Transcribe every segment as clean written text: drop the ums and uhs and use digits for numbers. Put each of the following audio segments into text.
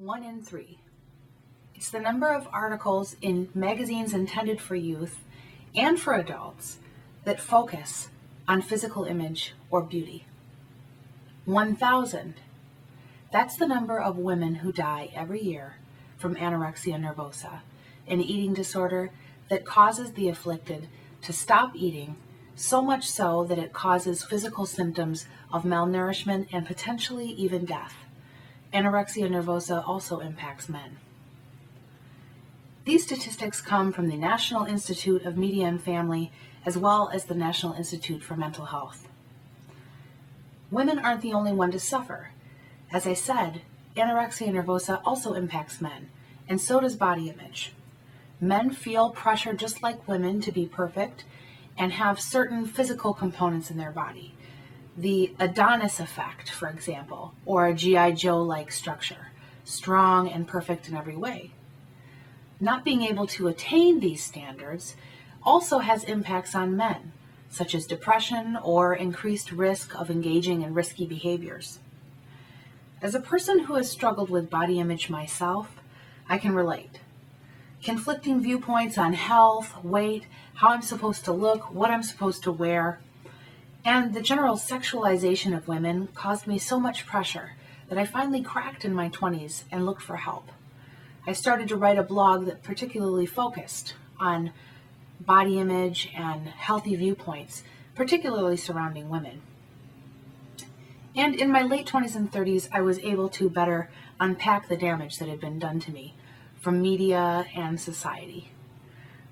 1 in 3. It's the number of articles in magazines intended for youth and for adults that focus on physical image or beauty. 1,000. That's the number of women who die every year from anorexia nervosa, an eating disorder that causes the afflicted to stop eating, so much so that it causes physical symptoms of malnourishment and potentially even death. Anorexia nervosa also impacts men. These statistics come from the National Institute of Media and Family, as well as the National Institute for Mental Health. Women aren't the only one to suffer. As I said, anorexia nervosa also impacts men, and so does body image. Men feel pressure just like women to be perfect and have certain physical components in their body. The Adonis effect, for example, or a G.I. Joe-like structure, strong and perfect in every way. Not being able to attain these standards also has impacts on men, such as depression or increased risk of engaging in risky behaviors. As a person who has struggled with body image myself, I can relate. Conflicting viewpoints on health, weight, how I'm supposed to look, what I'm supposed to wear, and the general sexualization of women caused me so much pressure that I finally cracked in my 20s and looked for help. I started to write a blog that particularly focused on body image and healthy viewpoints, particularly surrounding women. And in my late 20s and 30s, I was able to better unpack the damage that had been done to me from media and society.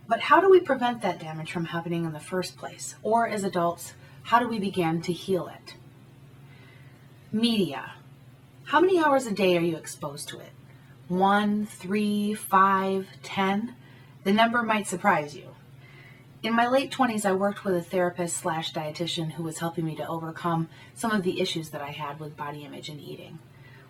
But how do we prevent that damage from happening in the first place? Or as adults, how do we begin to heal it? Media. How many hours a day are you exposed to it? 1, 3, 5, 10? The number might surprise you. In my late 20s, I worked with a therapist/dietitian who was helping me to overcome some of the issues that I had with body image and eating.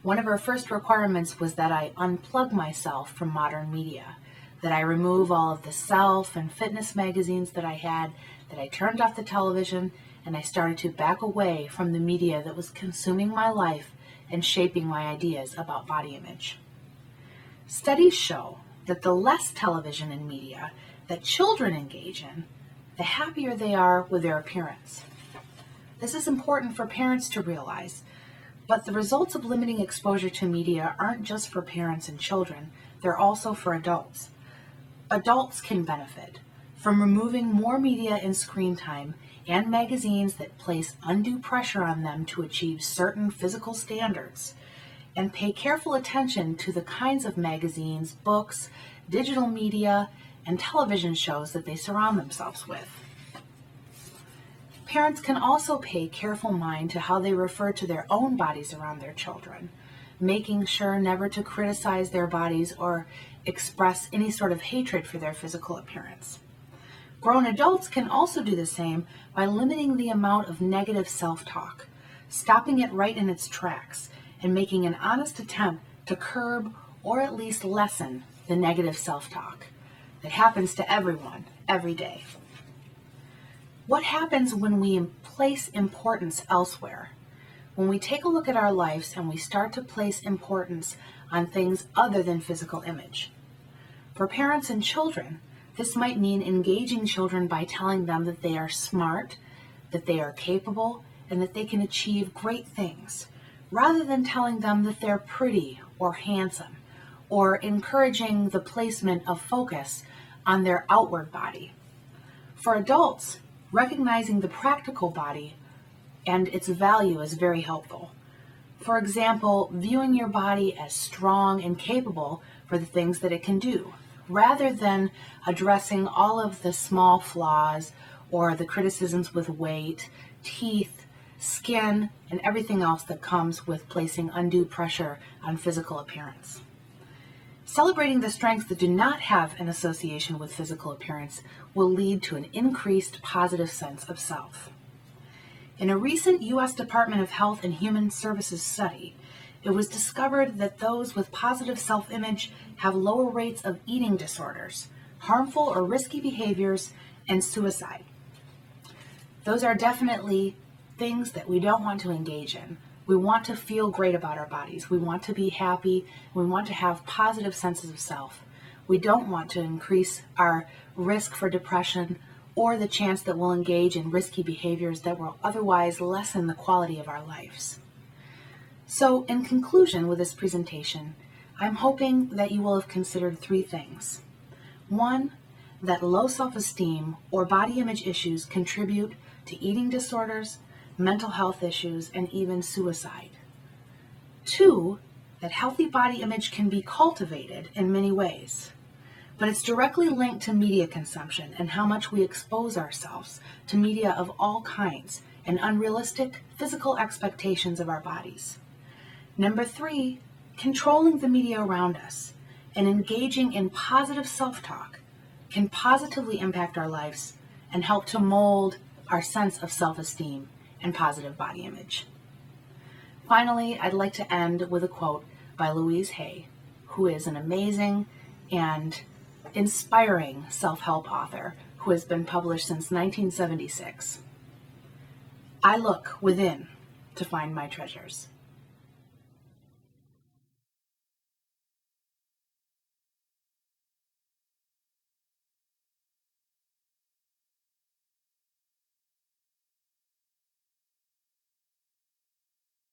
One of her first requirements was that I unplug myself from modern media, that I remove all of the self and fitness magazines that I had, that I turned off the television, and I started to back away from the media that was consuming my life and shaping my ideas about body image. Studies show that the less television and media that children engage in, the happier they are with their appearance. This is important for parents to realize, but the results of limiting exposure to media aren't just for parents and children, they're also for adults. Adults can benefit from removing more media and screen time and magazines that place undue pressure on them to achieve certain physical standards, and pay careful attention to the kinds of magazines, books, digital media, and television shows that they surround themselves with. Parents can also pay careful mind to how they refer to their own bodies around their children, making sure never to criticize their bodies or express any sort of hatred for their physical appearance. Grown adults can also do the same by limiting the amount of negative self-talk, stopping it right in its tracks, and making an honest attempt to curb or at least lessen the negative self-talk that happens to everyone every day. What happens when we place importance elsewhere? When we take a look at our lives and we start to place importance on things other than physical image. For parents and children, this might mean engaging children by telling them that they are smart, that they are capable, and that they can achieve great things, rather than telling them that they're pretty or handsome, or encouraging the placement of focus on their outward body. For adults, recognizing the practical body and its value is very helpful. For example, viewing your body as strong and capable for the things that it can do, rather than addressing all of the small flaws or the criticisms with weight, teeth, skin, and everything else that comes with placing undue pressure on physical appearance. Celebrating the strengths that do not have an association with physical appearance will lead to an increased positive sense of self. In a recent U.S. Department of Health and Human Services study, it was discovered that those with positive self-image have lower rates of eating disorders, harmful or risky behaviors, and suicide. Those are definitely things that we don't want to engage in, We want to feel great about our bodies. We want to be happy. We want to have positive senses of self. We don't want to increase our risk for depression or the chance that we'll engage in risky behaviors that will otherwise lessen the quality of our lives. So, in conclusion with this presentation, I'm hoping that you will have considered 3 things. 1, that low self-esteem or body image issues contribute to eating disorders, mental health issues, and even suicide. 2, that healthy body image can be cultivated in many ways, but it's directly linked to media consumption and how much we expose ourselves to media of all kinds and unrealistic physical expectations of our bodies. Number 3, controlling the media around us and engaging in positive self-talk can positively impact our lives and help to mold our sense of self-esteem and positive body image. Finally, I'd like to end with a quote by Louise Hay, who is an amazing and inspiring self-help author who has been published since 1976. I look within to find my treasures.